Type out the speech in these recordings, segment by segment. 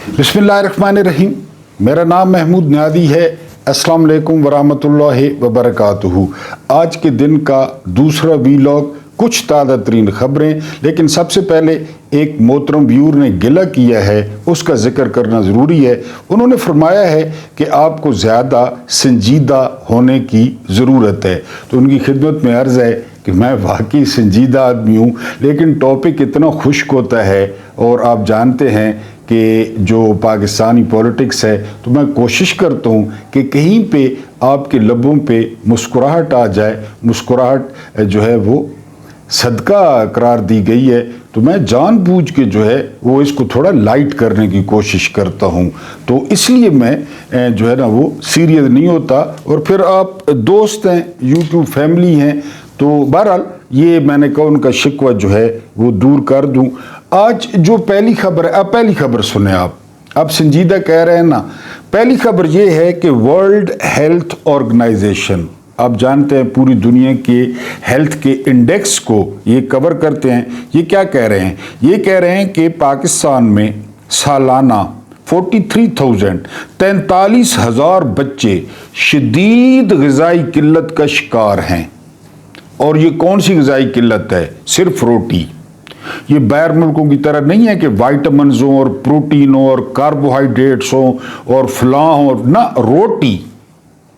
बिस्मिल्लाहिर्रहमानिर्रहीम। मेरा नाम महमूद नियाज़ी है। अस्सलाम वालेकुम वरहमतुल्लाहि वबरकातुहू। आज के दिन का दूसरा वीलॉग, कुछ ताज़ा तरीन ख़बरें, लेकिन सबसे पहले एक मोहतरम व्यूअर ने गिला किया है, उसका जिक्र करना ज़रूरी है। उन्होंने फरमाया है कि आपको ज़्यादा संजीदा होने की ज़रूरत है। तो उनकी खिदमत में अर्ज़ है कि मैं वाकई संजीदा आदमी हूँ, लेकिन टॉपिक इतना खुश्क होता है और आप जानते हैं कि जो पाकिस्तानी पॉलिटिक्स है, तो मैं कोशिश करता हूँ कि कहीं पे आपके लबों पे मुस्कुराहट आ जाए। मुस्कुराहट जो है वो सदका करार दी गई है, तो मैं जानबूझ के जो है वो इसको थोड़ा लाइट करने की कोशिश करता हूँ। तो इसलिए मैं जो है ना वो सीरियस नहीं होता। और फिर आप दोस्त हैं, यूट्यूब फैमिली हैं, तो बहरहाल ये मैंने कहा उनका शिकवा जो है वो दूर कर दूं। आज जो पहली खबर है, अब पहली खबर सुने आप संजीदा कह रहे हैं ना। पहली खबर ये है कि वर्ल्ड हेल्थ ऑर्गेनाइजेशन, आप जानते हैं पूरी दुनिया के हेल्थ के इंडेक्स को ये कवर करते हैं। ये क्या कह रहे हैं? ये कह रहे हैं कि पाकिस्तान में सालाना 43,000 बच्चे शदीद ग़िज़ाई किल्लत का शिकार हैं। और ये कौन सी ग़िज़ाई किल्लत है? सिर्फ रोटी। ये बाहर मुल्कों की तरह नहीं है कि वाइटामिन्स हों और प्रोटीन हो और कार्बोहाइड्रेट्स हों और फलां हो, ना, रोटी।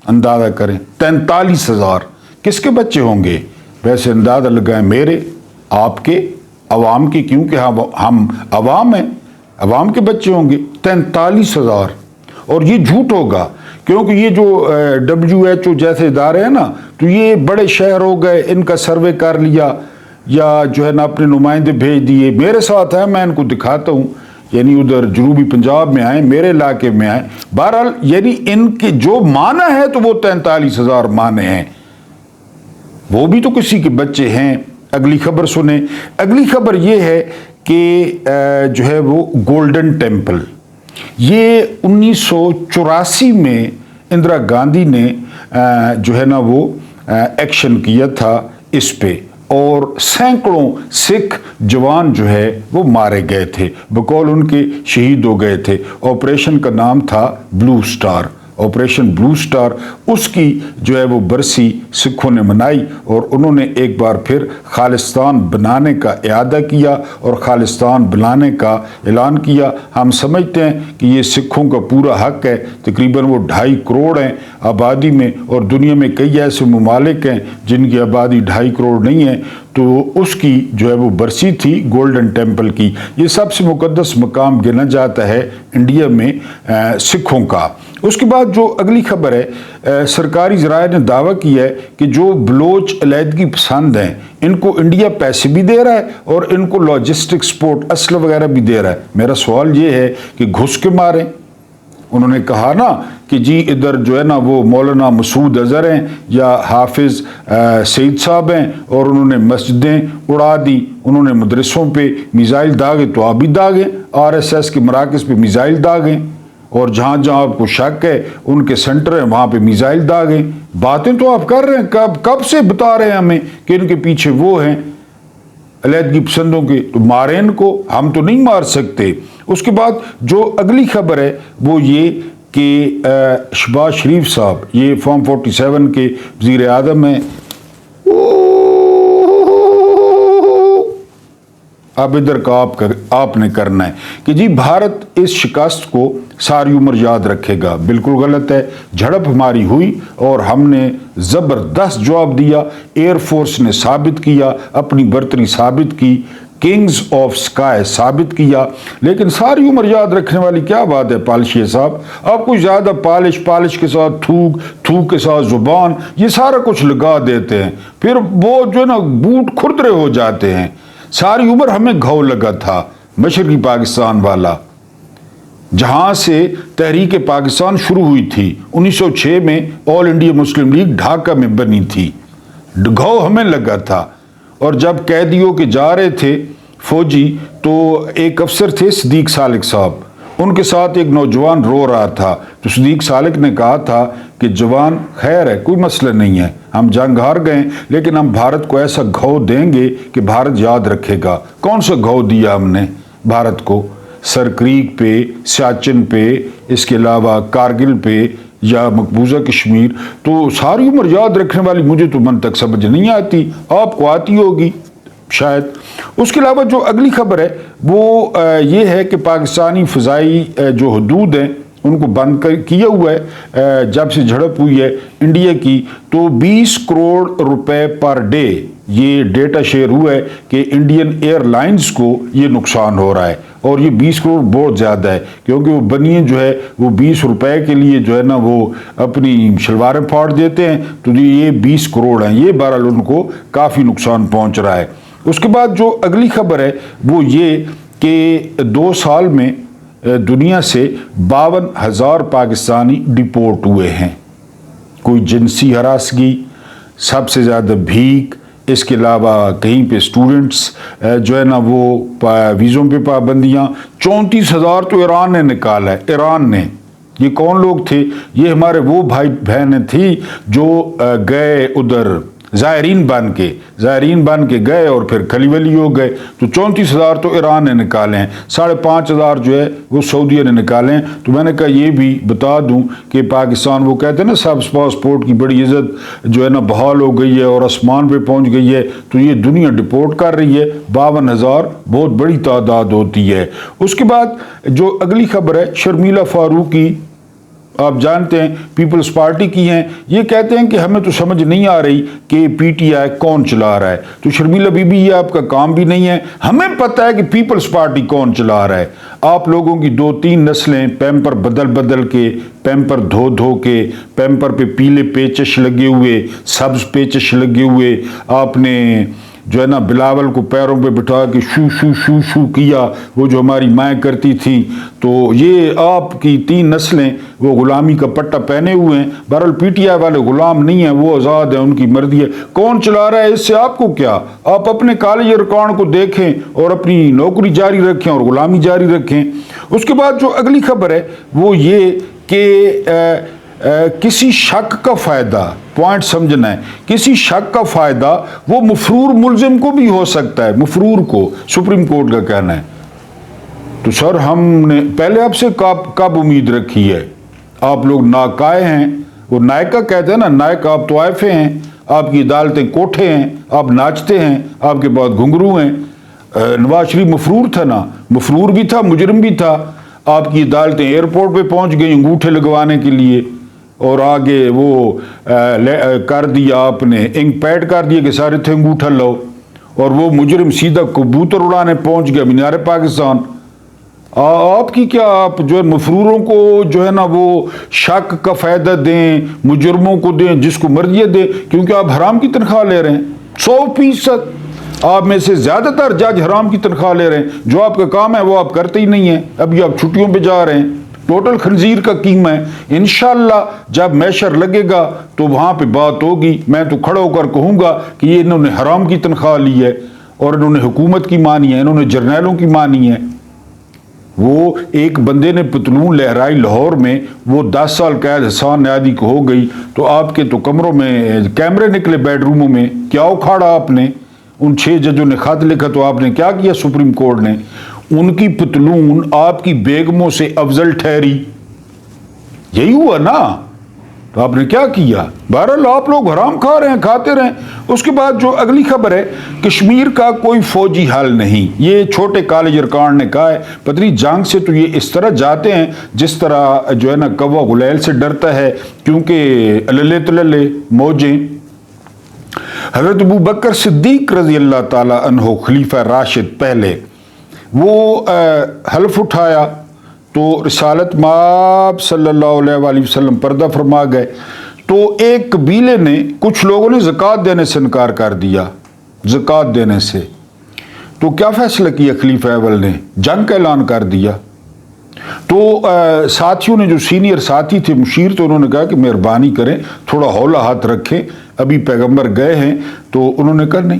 अंदाज़ा करें 43,000 किसके बच्चे होंगे? वैसे अंदाज़ा लगाएं, मेरे, आपके, अवाम के, क्योंकि हम अवाम हैं, अवाम के बच्चे होंगे 43,000। और ये झूठ होगा, क्योंकि ये जो WHO जैसे इदारे हैं ना, तो ये बड़े शहर हो गए, इनका सर्वे कर लिया या जो है ना अपने नुमाइंदे भेज दिए। मेरे साथ है, मैं इनको दिखाता हूँ, यानी उधर जनूबी पंजाब में आए, मेरे इलाके में आए। बहरहाल यानी इनके जो माना है तो वो 43,000 माने हैं, वो भी तो किसी के बच्चे हैं। अगली खबर सुने। अगली खबर ये है कि जो है वो गोल्डन टेम्पल, ये 1984 में इंदिरा गांधी ने जो है ना वो एक्शन किया था इस पे, और सैकड़ों सिख जवान जो है वो मारे गए थे, बकौल उनके शहीद हो गए थे। ऑपरेशन का नाम था blue star, operation blue star. उसकी जो है वो बरसी सिखों ने मनाई और उन्होंने एक बार फिर खालिस्तान बनाने का इरादा किया और खालिस्तान बनाने का ऐलान किया। हम समझते हैं कि ये सिखों का पूरा हक है। तकरीबन वो 2.5 करोड़ हैं आबादी में, और दुनिया में कई ऐसे ममालिक हैं जिनकी आबादी 2.5 करोड़ नहीं है। तो उसकी जो है वो बरसी थी गोल्डन टेम्पल की। ये सबसे मुकद्दस मकाम गिना जाता है इंडिया में सिखों का। उसके बाद जो अगली खबर है, सरकारी ज़राए ने दावा किया है कि जो बलोच अलहदगी पसंद हैं, इनको इंडिया पैसे भी दे रहा है और इनको लॉजिस्टिक सपोर्ट, असला वगैरह भी दे रहा है। मेरा सवाल ये है कि घुस के मारें। उन्होंने कहा ना कि जी इधर जो है ना वो मौलाना मसूद अज़हर हैं या हाफिज़ सईद साहब हैं, और उन्होंने मस्जिदें उड़ा दी, उन्होंने मदरसों पे मिसाइल दागे, तो आप भी दागें। RSS के मराकज़ पे मिसाइल दागें, और जहाँ जहाँ आपको शक है उनके सेंटर हैं वहाँ पे मिसाइल दागें। बातें तो आप कर रहे हैं, कब से बता रहे हैं हमें कि इनके पीछे वो हैं अलहदगी पसंदों के, तो मारें इनको, हम तो नहीं मार सकते। उसके बाद जो अगली खबर है वो ये कि शहबाज शरीफ साहब, ये फॉर्म 47 के वज़ीर आज़म हैं। अब इधर का आपने करना है कि जी भारत इस शिकस्त को सारी उम्र याद रखेगा। बिल्कुल गलत है। झड़प हमारी हुई और हमने ज़बरदस्त जवाब दिया। एयरफोर्स ने साबित किया, अपनी बर्तरी साबित की, किंग्स ऑफ स्काई साबित किया। लेकिन सारी उम्र याद रखने वाली क्या बात है पालिशिया साहब? आप कुछ ज़्यादा पालिश के साथ थूक के साथ ज़ुबान, ये सारा कुछ लगा देते हैं, फिर वो जो है ना बूट खुरदरे हो जाते हैं। सारी उम्र हमें घाव लगा था मशरकी पाकिस्तान वाला, जहाँ से तहरीक पाकिस्तान शुरू हुई थी। 1906 में all India Muslim league Dhaka में बनी थी, घाव हमें लगा था। और जब कैदियों के जा रहे थे फौजी, तो एक अफसर थे सदीक सालिक साहब, उनके साथ एक नौजवान रो रहा था। तो सदीक सालिक ने कहा था कि जवान खैर है, कोई मसला नहीं है, हम जंग हार गए, लेकिन हम भारत को ऐसा घाव देंगे कि भारत याद रखेगा। कौन सा घाव दिया हमने भारत को? سرکریک پہ، سیاچن پہ، اس کے علاوہ کارگل پہ یا مقبوضہ کشمیر، تو ساری عمر یاد رکھنے والی مجھے تو من تک سمجھ نہیں آتی، آپ کو آتی ہوگی شاید۔ اس کے علاوہ جو اگلی خبر ہے وہ یہ ہے کہ پاکستانی فضائی جو حدود ہیں ان کو بند کیا ہوا ہے جب سے جھڑپ ہوئی ہے انڈیا کی، تو 20 کروڑ روپے پر ڈے یہ ڈیٹا شیئر ہوا ہے کہ انڈین ایئر لائنز کو یہ نقصان ہو رہا ہے، اور یہ 20 کروڑ بہت زیادہ ہے، کیونکہ وہ بنیے جو ہے وہ 20 روپے کے لیے جو ہے نا وہ اپنی شلواریں پھاڑ دیتے ہیں، تو یہ 20 کروڑ ہیں، یہ بہرحال ان کو کافی نقصان پہنچ رہا ہے۔ اس کے بعد جو اگلی خبر ہے وہ یہ کہ 2 سال میں دنیا سے 52,000 پاکستانی ڈیپورٹ ہوئے ہیں۔ کوئی جنسی ہراسگی، سب سے زیادہ بھیک، اس کے علاوہ کہیں پہ سٹوڈنٹس جو ہے نا وہ ویزوں پہ پابندیاں، 34,000 تو ایران نے نکالا ہے، ایران نے۔ یہ کون لوگ تھے؟ یہ ہمارے وہ بھائی بہنیں تھی جو گئے ادھر زائرین بن کے گئے اور پھر کھلی ولی ہو گئے، تو 34,000 تو ایران نے نکالے ہیں، 5,500 جو ہے وہ سعودیہ نے نکالے ہیں۔ تو میں نے کہا یہ بھی بتا دوں کہ پاکستان، وہ کہتے ہیں نا سب پاسپورٹ کی بڑی عزت جو ہے نا بحال ہو گئی ہے اور آسمان پہ پہنچ گئی ہے، تو یہ دنیا ڈپورٹ کر رہی ہے، 52,000 بہت بڑی تعداد ہوتی ہے۔ اس کے بعد جو اگلی خبر ہے شرمیلا فاروقی، آپ جانتے ہیں پیپلز پارٹی کی ہیں، یہ کہتے ہیں کہ ہمیں تو سمجھ نہیں آ رہی کہ پی ٹی آئی کون چلا رہا ہے۔ تو شرمیلا بی بی یہ آپ کا کام بھی نہیں ہے، ہمیں پتہ ہے کہ پیپلز پارٹی کون چلا رہا ہے۔ آپ لوگوں کی 2-3 نسلیں پیمپر بدل کے، پیمپر دھو کے، پیمپر پہ پیلے پیچش لگے ہوئے، سبز پیچش لگے ہوئے، آپ نے جو ہے نا بلاول کو پیروں پہ بٹھا کے شو شو شو شو کیا، وہ جو ہماری مائیں کرتی تھیں، تو یہ آپ کی 3 نسلیں وہ غلامی کا پٹا پہنے ہوئے ہیں۔ بہرحال پی ٹی آئی والے غلام نہیں ہیں، وہ آزاد ہیں، ان کی مرضی ہے، کون چلا رہا ہے اس سے آپ کو کیا؟ آپ اپنے کالج ریکارڈ کو دیکھیں اور اپنی نوکری جاری رکھیں اور غلامی جاری رکھیں۔ اس کے بعد جو اگلی خبر ہے وہ یہ کہ کسی شک کا فائدہ، پوائنٹ سمجھنا ہے، کسی شک کا فائدہ وہ مفرور ملزم کو بھی ہو سکتا ہے، مفرور کو، سپریم کورٹ کا کہنا ہے۔ تو سر ہم نے پہلے آپ سے کب امید رکھی ہے؟ آپ لوگ ناکائے ہیں، وہ نائکا کہتے ہیں نا، نائک آپ طوائفے ہیں، آپ کی عدالتیں کوٹھے ہیں، آپ ناچتے ہیں، آپ کے بعد گھنگرو ہیں۔ نواز شریف مفرور تھا نا، مفرور بھی تھا، مجرم بھی تھا۔ آپ کی عدالتیں ایئرپورٹ پہ پہنچ گئی انگوٹھے لگوانے کے لیے، اور آگے وہ کر دیا آپ نے، انک پیڈ کر دیا کہ سارے تھے انگوٹھا لو، اور وہ مجرم سیدھا کبوتر اڑانے پہنچ گیا مینار پاکستان۔ آپ کی کیا، آپ جو ہے مفروروں کو جو ہے نا وہ شک کا فائدہ دیں، مجرموں کو دیں، جس کو مرضی دیں، کیونکہ آپ حرام کی تنخواہ لے رہے ہیں، 100%۔ آپ میں سے زیادہ تر جج حرام کی تنخواہ لے رہے ہیں، جو آپ کا کام ہے وہ آپ کرتے ہی نہیں ہیں، ابھی آپ چھٹیوں پہ جا رہے ہیں، ٹوٹل خنزیر کا قیمہ ہے۔ انشاءاللہ جب میشر لگے گا تو وہاں پہ بات ہوگی، میں تو کھڑا ہو کر کہوں گا کہ یہ انہوں نے حرام کی تنخواہ لی ہے اور انہوں نے حکومت کی مانی ہے، انہوں نے جرنیلوں کی مانی ہے۔ وہ ایک بندے نے پتلون لہرائی لاہور میں، وہ 10 سال قید حسان نیادی کو ہو گئی، تو آپ کے تو کمروں میں کیمرے نکلے، بیڈ روموں میں، کیا اکھاڑا آپ نے؟ ان 6 ججوں نے خط لکھا تو آپ نے کیا کیا؟ سپریم کورٹ نے ان کی پتلون آپ کی بیگموں سے افضل ٹھہری، یہی ہوا نا؟ تو آپ نے کیا کیا؟ بہرحال آپ لوگ حرام کھا رہے ہیں، کھاتے رہیں۔ اس کے بعد جو اگلی خبر ہے، کشمیر کا کوئی فوجی حل نہیں، یہ چھوٹے کالج ارکان نے کہا ہے۔ پتری جنگ سے تو یہ اس طرح جاتے ہیں جس طرح جو ہے نا کوا غلیل سے ڈرتا ہے، کیونکہ اللے تللے موجیں۔ حضرت ابو بکر صدیق رضی اللہ تعالی عنہ خلیفہ راشد پہلے، وہ حلف اٹھایا تو رسالت مآب صلی اللہ علیہ وآلہ وسلم پردہ فرما گئے، تو ایک قبیلے نے، کچھ لوگوں نے زکوٰۃ دینے سے انکار کر دیا، زکوٰۃ دینے سے، تو کیا فیصلہ کیا خلیفہ اول نے؟ جنگ کا اعلان کر دیا۔ تو ساتھیوں نے، جو سینئر ساتھی تھے مشیر، تو انہوں نے کہا کہ مہربانی کریں تھوڑا ہولا ہاتھ رکھیں، ابھی پیغمبر گئے ہیں۔ تو انہوں نے کہا نہیں،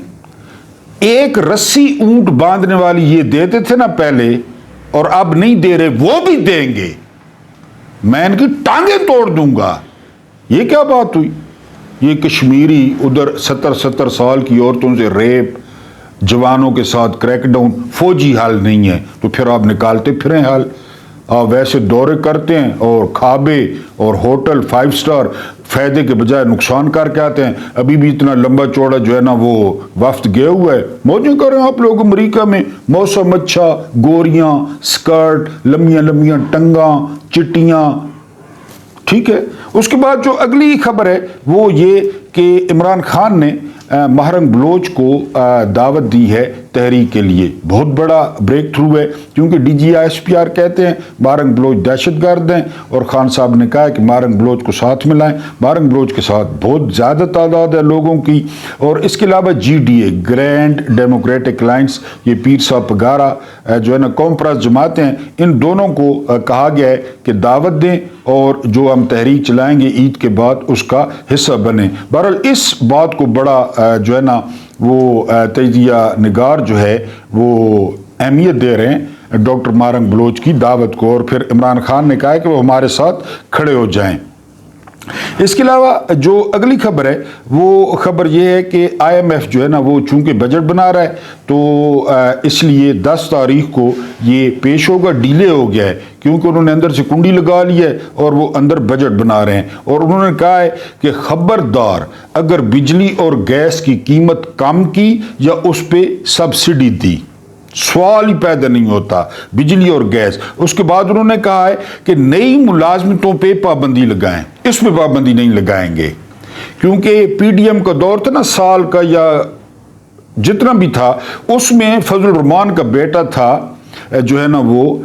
ایک رسی اونٹ باندھنے والی یہ دیتے تھے نا پہلے، اور اب نہیں دے رہے، وہ بھی دیں گے، میں ان کی ٹانگیں توڑ دوں گا۔ یہ کیا بات ہوئی؟ یہ کشمیری ادھر 70 سال کی عورتوں سے ریپ، जवानों के साथ क्रैकडाउन, फौजी हाल नहीं है, तो फिर आप निकालते फिरें हाल। आप वैसे दौरे करते हैं और खाबे और होटल 5 स्टार फायदे के बजाय नुकसान करके आते हैं। अभी भी इतना लंबा चौड़ा जो है ना वो वफ्द गया हुआ है, मौजें करें आप लोग अमेरिका में, मौसम अच्छा, गोरियां, स्कर्ट, लंबियां लंबियां टंगा, चिट्टियां, ठीक है। उसके बाद जो अगली खबर है वो ये कि इमरान खान ने महरंग बलोच को दावत दी है तहरीक के लिए। बहुत बड़ा ब्रेक थ्रू है, क्योंकि DGISPR कहते हैं महरंग बलोच दहशतगर्द हैं, और खान साहब ने कहा है कि महरंग बलोच को साथ मिलाएं। महरंग बलोच के साथ बहुत ज़्यादा तादाद है लोगों की। और इसके अलावा GDA, ग्रैंड डेमोक्रेटिक अलायंस, ये पीर साहब पगारा जो है ना कौम परस्त जमातें हैं, इन दोनों को कहा गया है कि दावत दें और जो हम तहरीक चलाएंगे ईद के बाद उसका हिस्सा बने। बहरहाल इस बात को बड़ा जो है ना वो तजिया निगार जो है वो अहमियत दे रहे हैं डॉक्टर महरंग बलोच की दावत को, और फिर इमरान खान ने कहा है कि वो हमारे साथ खड़े हो जाएं। इसके अलावा जो अगली खबर है वो खबर ये है कि IMF जो है ना वो चूंकि बजट बना रहा है, तो इसलिए 10 तारीख को ये पेश होगा। डिले हो गया है क्योंकि उन्होंने अंदर से कुंडी लगा ली है और वो अंदर बजट बना रहे हैं। और उन्होंने कहा है कि खबरदार, अगर बिजली और गैस की कीमत कम की या उस पर सब्सिडी दी, सवाल ही पैदा नहीं होता, बिजली और गैस। उसके बाद उन्होंने कहा है कि नई मुलाजमतों पे पाबंदी लगाएं, इस पे पाबंदी नहीं लगाएंगे, क्योंकि PDM का दौर था ना, साल का या जितना भी था, उसमें फजल रहमान का बेटा था जो है ना वो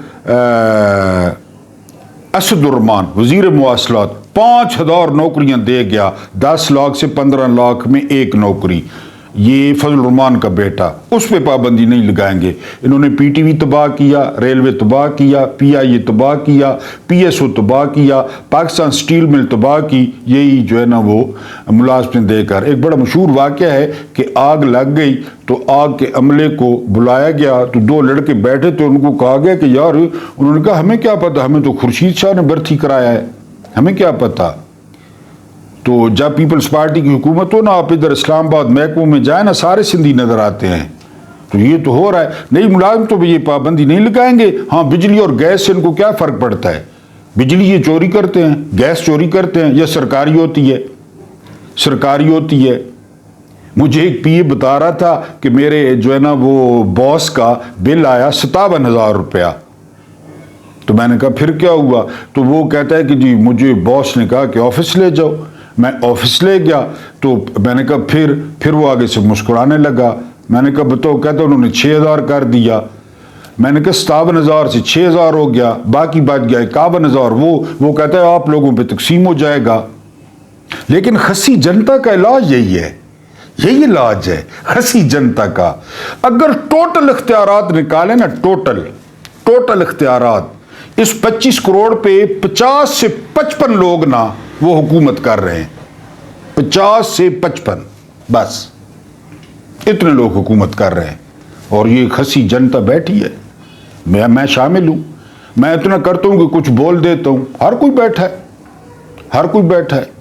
असदुर्रहमान, वजीर मवासलात, 5000 नौकरियां दे गया, 10 लाख से 15 लाख में एक नौकरी। ये फजल रहमान का बेटा, उस पर पाबंदी नहीं लगाएंगे। इन्होंने PTV तबाह किया, रेलवे तबाह किया, PIA तबाह किया, PSO तबाह किया, पाकिस्तान स्टील मिल तबाह की, यही जो है ना वो मुलाजमतें देकर। एक बड़ा मशहूर वाक़या है कि आग लग गई तो आग के अमले को बुलाया गया, तो 2 लड़के बैठे थे, उनको कहा गया कि यार, उन्होंने कहा हमें क्या पता, हमें तो खुर्शीद शाह ने भर्ती कराया है, हमें क्या पता। तो जब पीपल्स पार्टी की हुकूमत हो ना, आप इधर इस्लामाबाद महकमों में जाए ना, सारे सिंधी नजर आते हैं। तो ये तो हो रहा है। नई मुलाजिम तो ये पाबंदी नहीं लगाएंगे। हाँ, बिजली और गैस से इनको क्या फर्क पड़ता है? बिजली ये चोरी करते हैं, गैस चोरी करते हैं, या सरकारी होती है, सरकारी होती है। मुझे एक PA बता रहा था कि मेरे जो है ना वो बॉस का बिल आया 57,000 रुपया। तो मैंने कहा फिर क्या हुआ? तो वो कहता है कि जी मुझे बॉस ने कहा कि ऑफिस ले जाओ। मैं ऑफिस ले गया, तो मैंने कहा फिर वो आगे से मुस्कुराने लगा। मैंने कहा बताओ? कहता उन्होंने 6,000 कर दिया। मैंने कहा 57,000 से 6,000 हो गया, बाकी बच गया 51,000। वो कहता है आप लोगों पे तकसीम हो जाएगा। लेकिन खसी जनता का इलाज यही है, यही इलाज है खसी जनता का। अगर टोटल इख्तियारात निकाले ना, टोटल इख्तियारात, इस 25 करोड़ पे 50 से 55 लोग ना वो हुकूमत कर रहे हैं। 50 से 55, बस इतने लोग हुकूमत कर रहे हैं। और ये खसी जनता बैठी है, मैं शामिल हूं। मैं इतना करता हूं कि कुछ बोल देता हूं, हर कोई बैठा है, हर कोई बैठा है।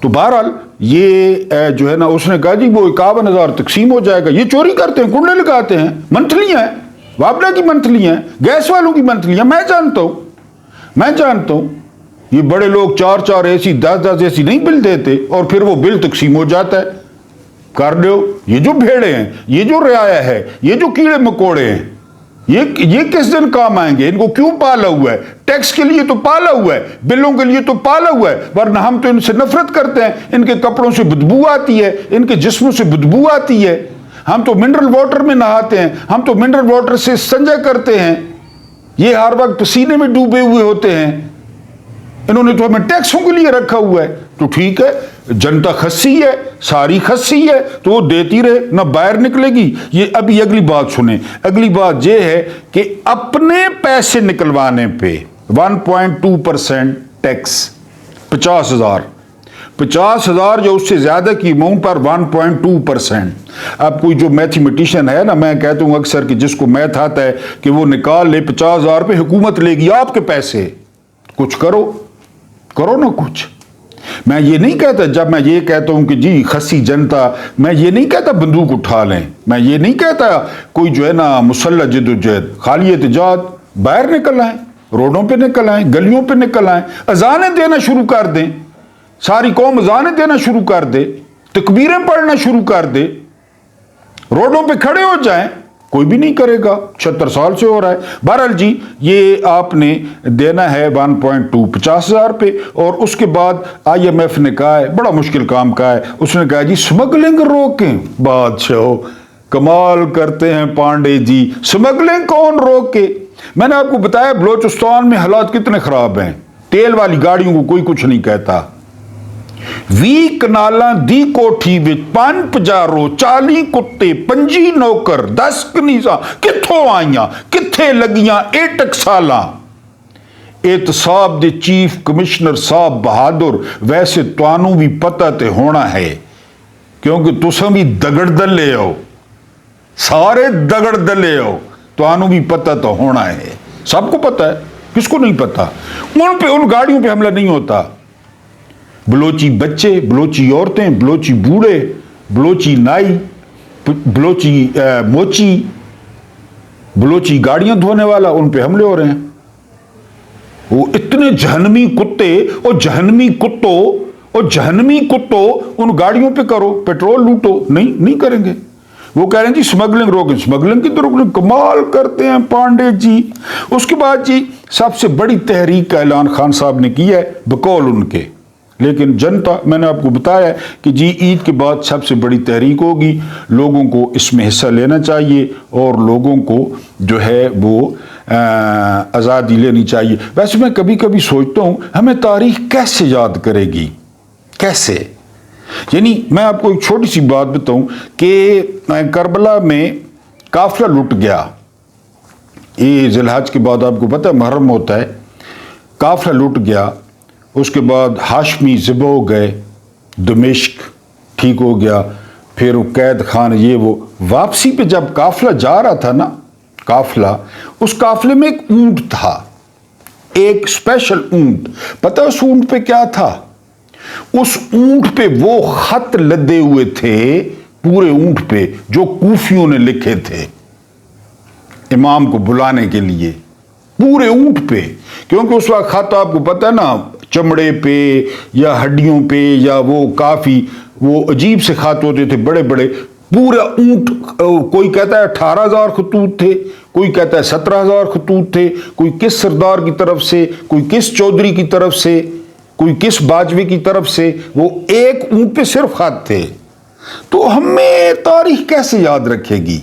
तो बहरहाल ये जो है ना, उसने कहा जी वो 51,000 तकसीम हो जाएगा। ये चोरी करते हैं, कुंडे लगाते हैं, मंथलियां हैं, वाबला की मंथलियां, गैस वालों की मंथलियां। मैं जानता हूं ये बड़े लोग 4-4 AC 10-10 AC नहीं बिल देते, और फिर वो बिल तकसीम हो जाता है। कर दो। ये जो भेड़े हैं, ये जो रियाया है, ये जो कीड़े मकोड़े हैं, ये किस दिन काम आएंगे? इनको क्यों पाला हुआ है? टैक्स के लिए तो पाला हुआ है, बिलों के लिए तो पाला हुआ है, वरना हम तो इनसे नफरत करते हैं। इनके कपड़ों से बदबू आती है, इनके जिस्मों से बदबू आती है। हम तो मिनरल वाटर में नहाते हैं, हम तो मिनरल वाटर से संजा करते हैं। ये हर वक्त पसीने में डूबे हुए होते हैं। इन्होंने तो हमें टैक्सों के लिए रखा हुआ है। तो ठीक है, जनता खस्सी है, सारी खस्सी है, तो वो देती रहे, ना बाहर निकलेगी। ये अभी अगली बात सुने। अगली बात ये है कि अपने पैसे निकलवाने पे 1.2% टैक्स, 50,000 या उससे ज्यादा की अमाउंट पर 1.2%। अब कोई जो मैथमेटिशियन है ना, मैं कहता हूं अक्सर कि जिसको मैथ आता है कि वो निकाल ले 50,000 पे हुकूमत लेगी आपके पैसे। कुछ करो ना कुछ। میں یہ نہیں کہتا، جب میں یہ کہتا ہوں کہ جی خسی جنتا، میں یہ نہیں کہتا بندوق اٹھا لیں، میں یہ نہیں کہتا کوئی جو ہے نا مسلح جدوجہد، خالی احتجاج، باہر نکل آئیں، روڈوں پہ نکل آئیں، گلیوں پہ نکل آئیں، اذانیں دینا شروع کر دیں، ساری قوم اذانیں دینا شروع کر دے، تکبیریں پڑھنا شروع کر دے، روڈوں پہ کھڑے ہو جائیں، کوئی بھی نہیں کرے گا۔ 76 سال سے ہو رہا ہے۔ بہرحال جی یہ آپ نے دینا ہے 1.2 50,000 پہ، اور اس کے بعد IMF نے کہا ہے، بڑا مشکل کام کہا ہے، اس نے کہا جی سمگلنگ روکیں۔ بادشاہ کمال کرتے ہیں پانڈے جی، سمگلنگ کون روکے؟ میں نے آپ کو بتایا بلوچستان میں حالات کتنے خراب ہیں، تیل والی گاڑیوں کو کوئی کچھ نہیں کہتا، 20 کنالاں دی کوٹھی وچ 550 40 کتے 25 نوکر 10 کنیزاں کتھوں آئیاں، کتھے لگیاں 8 سالاں۔ احتساب دے چیف کمشنر صاحب بہادر، ویسے توانوں بھی پتہ تے ہونا ہے، کیونکہ تساں بھی دگڑ دلے ہو، سارے دگڑ دلے ہو، توانوں بھی پتہ تو ہونا ہے، سب کو پتہ ہے، کس کو نہیں پتہ؟ ان پہ، ان گاڑیوں پہ حملہ نہیں ہوتا، بلوچی بچے، بلوچی عورتیں، بلوچی بوڑھے، بلوچی نائی، بلوچی موچی، بلوچی گاڑیاں دھونے والا، ان پہ حملے ہو رہے ہیں۔ وہ اتنے جہنمی کتے، اور جہنمی کتوں، اور جہنمی کتوں، ان گاڑیوں پہ کرو، پیٹرول لوٹو، نہیں کریں گے۔ وہ کہہ رہے ہیں جی سمگلنگ روکیں، سمگلنگ کی تو روکیں، کمال کرتے ہیں پانڈے جی۔ اس کے بعد جی سب سے بڑی تحریک کا اعلان خان صاحب نے کیا ہے بقول ان کے، لیکن جنتا، میں نے آپ کو بتایا کہ جی عید کے بعد سب سے بڑی تحریک ہوگی، لوگوں کو اس میں حصہ لینا چاہیے، اور لوگوں کو جو ہے وہ آزادی لینی چاہیے۔ ویسے میں کبھی کبھی سوچتا ہوں ہمیں تاریخ کیسے یاد کرے گی، کیسے؟ یعنی میں آپ کو ایک چھوٹی سی بات بتاؤں کہ کربلا میں قافلہ لٹ گیا، یہ ذی الحج کے بعد آپ کو پتہ ہے محرم ہوتا ہے، قافلہ لٹ گیا، اس کے بعد ہاشمی ذبح ہو گئے، دمشق ٹھیک ہو گیا، پھر وہ قید خان، یہ وہ واپسی پہ جب قافلہ جا رہا تھا نا، قافلہ، اس قافلے میں ایک اونٹ تھا، ایک اسپیشل اونٹ، پتہ اس اونٹ پہ کیا تھا؟ اس اونٹ پہ وہ خط لدے ہوئے تھے، پورے اونٹ پہ، جو کوفیوں نے لکھے تھے امام کو بلانے کے لیے، پورے اونٹ پہ، کیونکہ اس وقت خط آپ کو پتہ ہے نا چمڑے پہ یا ہڈیوں پہ یا وہ کافی وہ عجیب سے خط ہوتے تھے بڑے بڑے، پورا اونٹ، کوئی کہتا ہے 18,000 خطوط تھے، کوئی کہتا ہے 17,000 خطوط تھے، کوئی کس سردار کی طرف سے، کوئی کس چودھری کی طرف سے، کوئی کس باجوے کی طرف سے، وہ ایک اونٹ پہ صرف خط تھے۔ تو ہمیں تاریخ کیسے یاد رکھے گی؟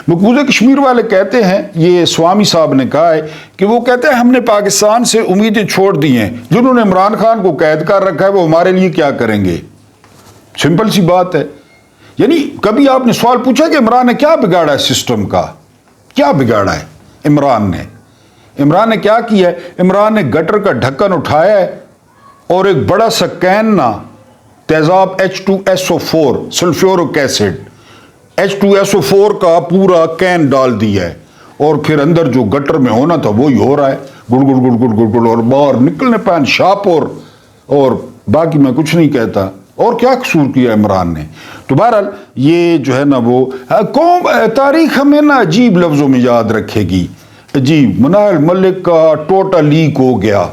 مقبوضہ کشمیر والے کہتے ہیں، یہ سوامی صاحب نے کہا ہے کہ وہ کہتے ہیں ہم نے پاکستان سے امیدیں چھوڑ دی ہیں، جنہوں نے عمران خان کو قید کر رکھا ہے وہ ہمارے لیے کیا کریں گے؟ سمپل سی بات ہے۔ یعنی کبھی آپ نے سوال پوچھا کہ عمران نے کیا بگاڑا ہے سسٹم کا؟ کیا بگاڑا ہے عمران نے کیا کیا ہے؟ عمران نے گٹر کا ڈھکن اٹھایا ہے اور ایک بڑا سا کین نا تیزاب H2SO4 سلفیورک ایسڈ H2SO4 کا پورا کین ڈال دیا ہے، اور پھر اندر جو گٹر میں ہونا تھا وہی ہو رہا ہے، گڑ گڑ گڑ گڑ گڑ گڑ، اور باہر نکلنے پین شاپ، اور باقی میں کچھ نہیں کہتا۔ اور کیا قصور کیا عمران نے؟ تو بہرحال یہ جو ہے نا وہ قوم، تاریخ ہمیں نا عجیب لفظوں میں یاد رکھے گی، عجیب۔ منال ملک کا ٹوٹا لیک ہو گیا،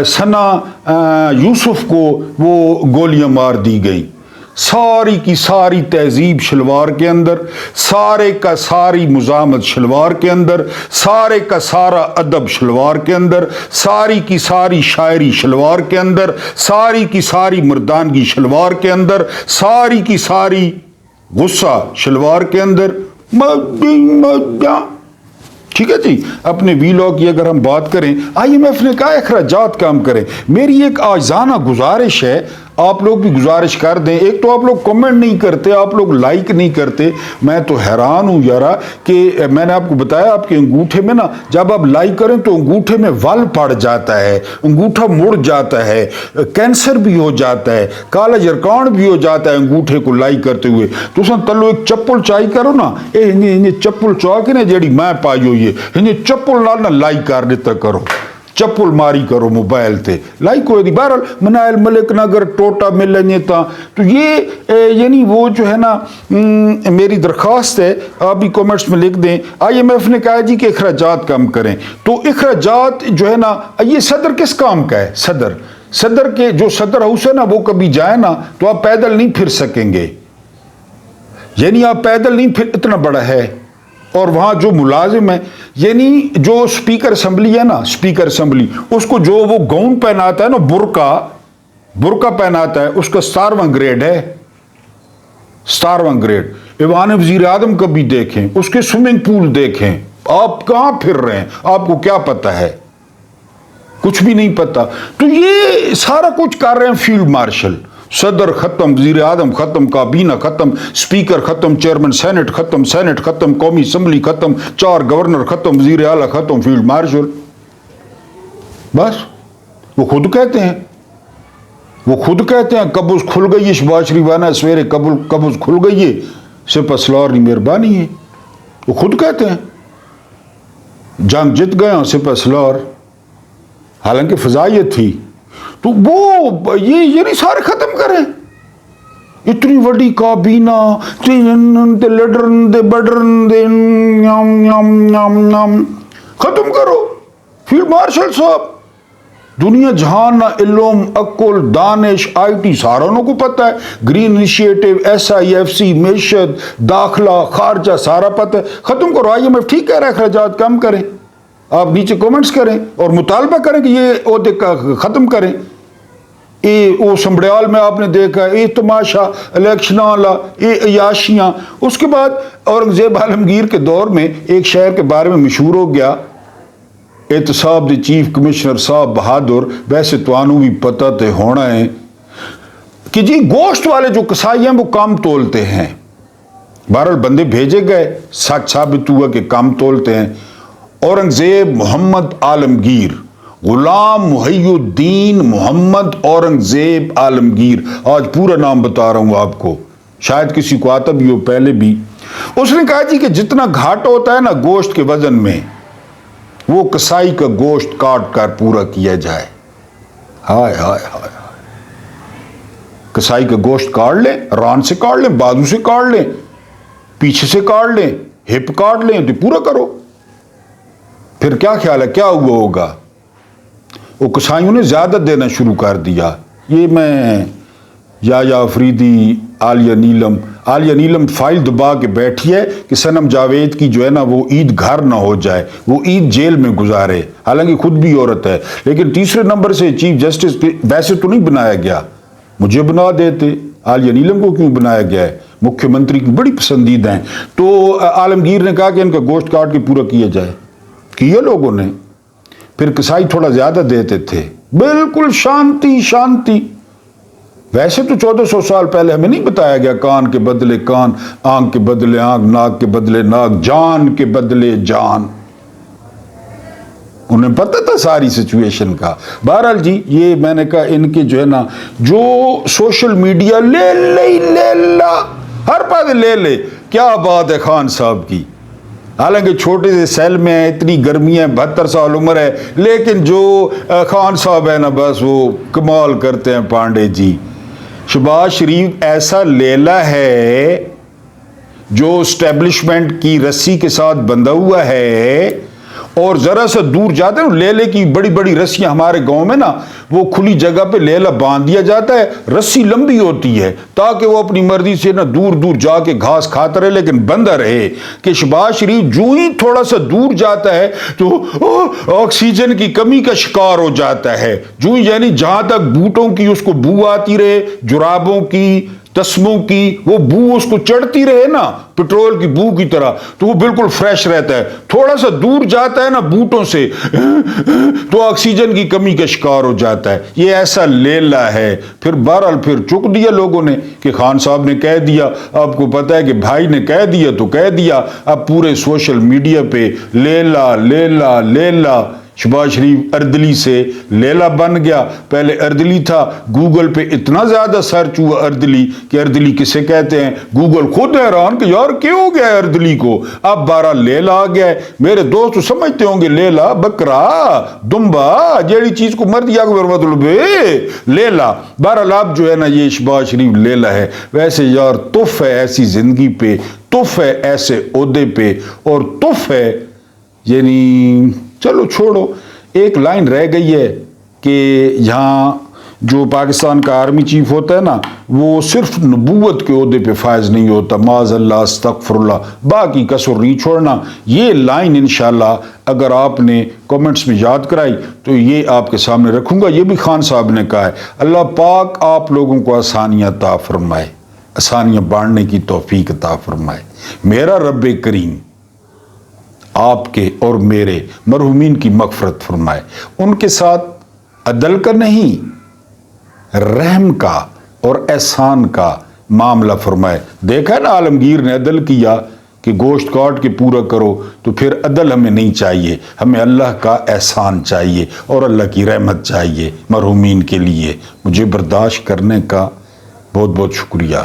ثنا یوسف کو وہ گولیاں مار دی گئیں، ساری کی ساری تہذیب شلوار کے اندر، سارے کا ساری مزاحمت شلوار کے اندر، سارے کا سارا ادب شلوار کے اندر، ساری کی ساری شاعری شلوار کے اندر، ساری کی ساری مردانگی شلوار کے اندر، ساری کی ساری غصہ شلوار کے اندر۔ ٹھیک ہے جی، اپنے ویلاگ کی اگر ہم بات کریں، IMF نے کہا اخراجات کم کریں۔ میری ایک عاجزانہ گزارش ہے، آپ لوگ بھی گزارش کر دیں۔ ایک تو آپ لوگ کمنٹ نہیں کرتے، آپ لوگ لائک نہیں کرتے، میں تو حیران ہوں یارا، کہ میں نے آپ کو بتایا آپ کے انگوٹھے میں نا جب آپ لائک کریں تو انگوٹھے میں ول پڑ جاتا ہے، انگوٹھا مڑ جاتا ہے، کینسر بھی ہو جاتا ہے، کالا جرکان بھی ہو جاتا ہے انگوٹھے کو لائک کرتے ہوئے۔ تو تلو ایک چپل چائی کرو نا، چپل چاہ کے نا جیڑی میں پائی ہوئی ہے، چپل نہ لائک کر دیتا کرو، चप्पल मारी करो मोबाइल ते लाइक हो दी। बहरहाल मनाइल मलिक ना अगर टोटा मिलने तो ये यानी वो जो है ना मेरी दरख्वास्त है, आप भी कमेंट्स में लिख दें। IMF ने कहा जी कि अखराजात कम करें, तो अखराजात जो है ना, ये सदर किस काम का है? सदर के जो सदर हाउस है ना, वो कभी जाए ना तो आप पैदल नहीं फिर सकेंगे, यानी आप पैदल नहीं फिर, इतना बड़ा है। और वहां जो मुलाजिम है, यानी जो स्पीकर असेंबली है ना, स्पीकर असेंबली, उसको जो वो गाउन पहनाता है ना, बुरका पहनाता है, उसका 17वां ग्रेड है, 17वां ग्रेड। ईवान वजीर आजम का भी देखें, उसके स्विमिंग पूल देखें। आप कहां फिर रहे हैं? आपको क्या पता है? कुछ भी नहीं पता। तो ये सारा कुछ कर रहे हैं फील्ड मार्शल। सदर खत्म, वजीर आजम खत्म, काबीना खत्म, स्पीकर खत्म, चेयरमैन सेनेट खत्म, कौमी असम्बली खत्म, 4 गवर्नर खत्म, वजीर आला खत्म, फील्ड मार्शल। बस वो खुद कहते हैं कब्ज खुल गई है, शहबाज शरीफ आना सवेरे कब्ज खुल गई है, सिपह सलार की मेहरबानी है। वो खुद कहते हैं जंग जीत गए सिपह सलार, हालांकि फजाइयत थी। तो वो ये नहीं सारे खत्म करें। इतनी बड़ी काबीना, लडरन दे बडरन दे खत्म करो। फील्ड मार्शल साहब, दुनिया जहान ना इल्म अक्ल दानिश IT सारों को पता है। ग्रीन इनिशिएटिव, SIFC, मेशत, दाखिला, खारजा सारा पता है। खत्म करो। IMF ठीक कह रहा है, खर्चात कम करें। आप नीचे कमेंट्स करें और मुतालबा करें कि ये ओहदे का खत्म करें। ये वो संबड़ियाल में आपने देखा, ये तमाशा इलेक्शन वाला, ये अयाशियां। उसके बाद औरंगजेब आलमगीर के दौर में एक शहर के बारे में मशहूर हो गया, एहतसाब दे चीफ कमिश्नर साहब बहादुर, वैसे तो भी पता तो होना है कि जी गोश्त वाले जो कसाई हैं वो कम तोलते हैं। बहरहाल बंदे भेजे गए, सच साबित हुआ कि कम तोलते हैं। औरंगजेब मोहम्मद आलमगीर, गुलाम मुहियुद्दीन मोहम्मद औरंगजेब आलमगीर, आज पूरा नाम बता रहा हूं आपको, शायद किसी को आता भी हो पहले भी। उसने कहा जी कि जितना घाटा होता है ना गोश्त के वजन में, वो कसाई का गोश्त काट कर पूरा किया जाए। हाय हाय हाय, कसाई का गोश्त काट लें, रान से काट लें, बाजू से काट लें, पीछे से काट लें, हिप काट लें, तो पूरा करो। फिर क्या ख्याल है क्या हुआ होगा? वो कसाईयों ने ज्यादा देना शुरू कर दिया। ये मैं या अफरीदी, आलिया नीलम फाइल दबा के बैठी है कि सनम जावेद की जो है ना वो ईद घर ना हो जाए, वो ईद जेल में गुजारे। हालांकि खुद भी औरत है, लेकिन तीसरे नंबर से चीफ जस्टिस वैसे तो नहीं बनाया गया, मुझे बना देते। आलिया नीलम को क्यों बनाया गया है? मुख्यमंत्री की बड़ी पसंदीदा हैं। तो आलमगीर ने कहा कि इनका गोश्त काट के पूरा किया जाए, किया लोगों ने। फिर कसाई थोड़ा ज्यादा देते थे, बिल्कुल शांति। वैसे तो 1400 साल पहले हमें नहीं बताया गया कान के बदले कान, आंख के बदले आंख, नाक के बदले नाक, जान के बदले जान। उन्हें पता था सारी सिचुएशन का। बहरहाल जी, ये मैंने कहा इनके जो है ना, जो सोशल मीडिया ले हर पास ले, क्या बात है खान साहब की। हालांकि छोटे से सेल में है, इतनी गर्मी है, 72 साल उम्र है, लेकिन जो खान साहब है ना, बस वो कमाल करते हैं। पांडे जी, शहबाज शरीफ ऐसा लेला है जो स्टैब्लिशमेंट की रस्सी के साथ बंधा हुआ है, और जरा सा दूर जाते हैं लेले की बड़ी बड़ी रस्सियां हमारे गांव में ना, वो खुली जगह पे लेला बांध दिया जाता है। रस्सी लंबी होती है ताकि वो अपनी मर्जी से ना दूर दूर जाके घास खाता रहे, लेकिन बंधा रहे। कि शहबाज शरीफ जो ही थोड़ा सा दूर जाता है तो ऑक्सीजन की कमी का शिकार हो जाता है। जो ही यानी जहां तक बूटों की उसको बू आती रहे, जुराबों की, तस्मों की वो बू उसको चढ़ती रहे ना, पेट्रोल की बू की तरह, तो वो बिल्कुल फ्रेश रहता है। थोड़ा सा दूर जाता है ना बूटों से तो ऑक्सीजन की कमी का शिकार हो जाता है। ये ऐसा लेला है। फिर बहरहाल फिर चुक दिया लोगों ने कि खान साहब ने कह दिया। आपको पता है कि भाई ने कह दिया तो कह दिया। अब पूरे सोशल मीडिया पे लेला लेला लेला, شہباز شریف اردلی سے لیلا بن گیا، پہلے اردلی تھا، گوگل پہ اتنا زیادہ سرچ ہوا اردلی کہ اردلی کسے کہتے ہیں، گوگل خود حیران کہ یار کیوں ہو گیا ہے اردلی کو، اب 12 لیلا آ گیا ہے۔ میرے دوست سمجھتے ہوں گے لیلا بکرا دمبا جیڑی چیز کو مرد یا مطلب لیلا، بہرحال اب جو ہے نا یہ شہباز شریف لیلا ہے۔ ویسے یار تف ہے ایسی زندگی پہ، تف ہے ایسے عہدے پہ، اور تف ہے یعنی چلو چھوڑو۔ ایک لائن رہ گئی ہے کہ یہاں جو پاکستان کا آرمی چیف ہوتا ہے نا وہ صرف نبوت کے عہدے پہ فائز نہیں ہوتا، معاذ اللہ استغفر اللہ، باقی کسر نہیں چھوڑنا۔ یہ لائن انشاءاللہ اگر آپ نے کمنٹس میں یاد کرائی تو یہ آپ کے سامنے رکھوں گا۔ یہ بھی خان صاحب نے کہا ہے، اللہ پاک آپ لوگوں کو آسانیاں عطا فرمائے، آسانیاں بانٹنے کی توفیق عطا فرمائے۔ میرا رب کریم آپ کے اور میرے مرحومین کی مغفرت فرمائے، ان کے ساتھ عدل کا نہیں رحم کا اور احسان کا معاملہ فرمائے۔ دیکھا نا عالمگیر نے عدل کیا کہ گوشت کاٹ کے پورا کرو، تو پھر عدل ہمیں نہیں چاہیے، ہمیں اللہ کا احسان چاہیے اور اللہ کی رحمت چاہیے مرحومین کے لیے۔ مجھے برداشت کرنے کا بہت بہت شکریہ۔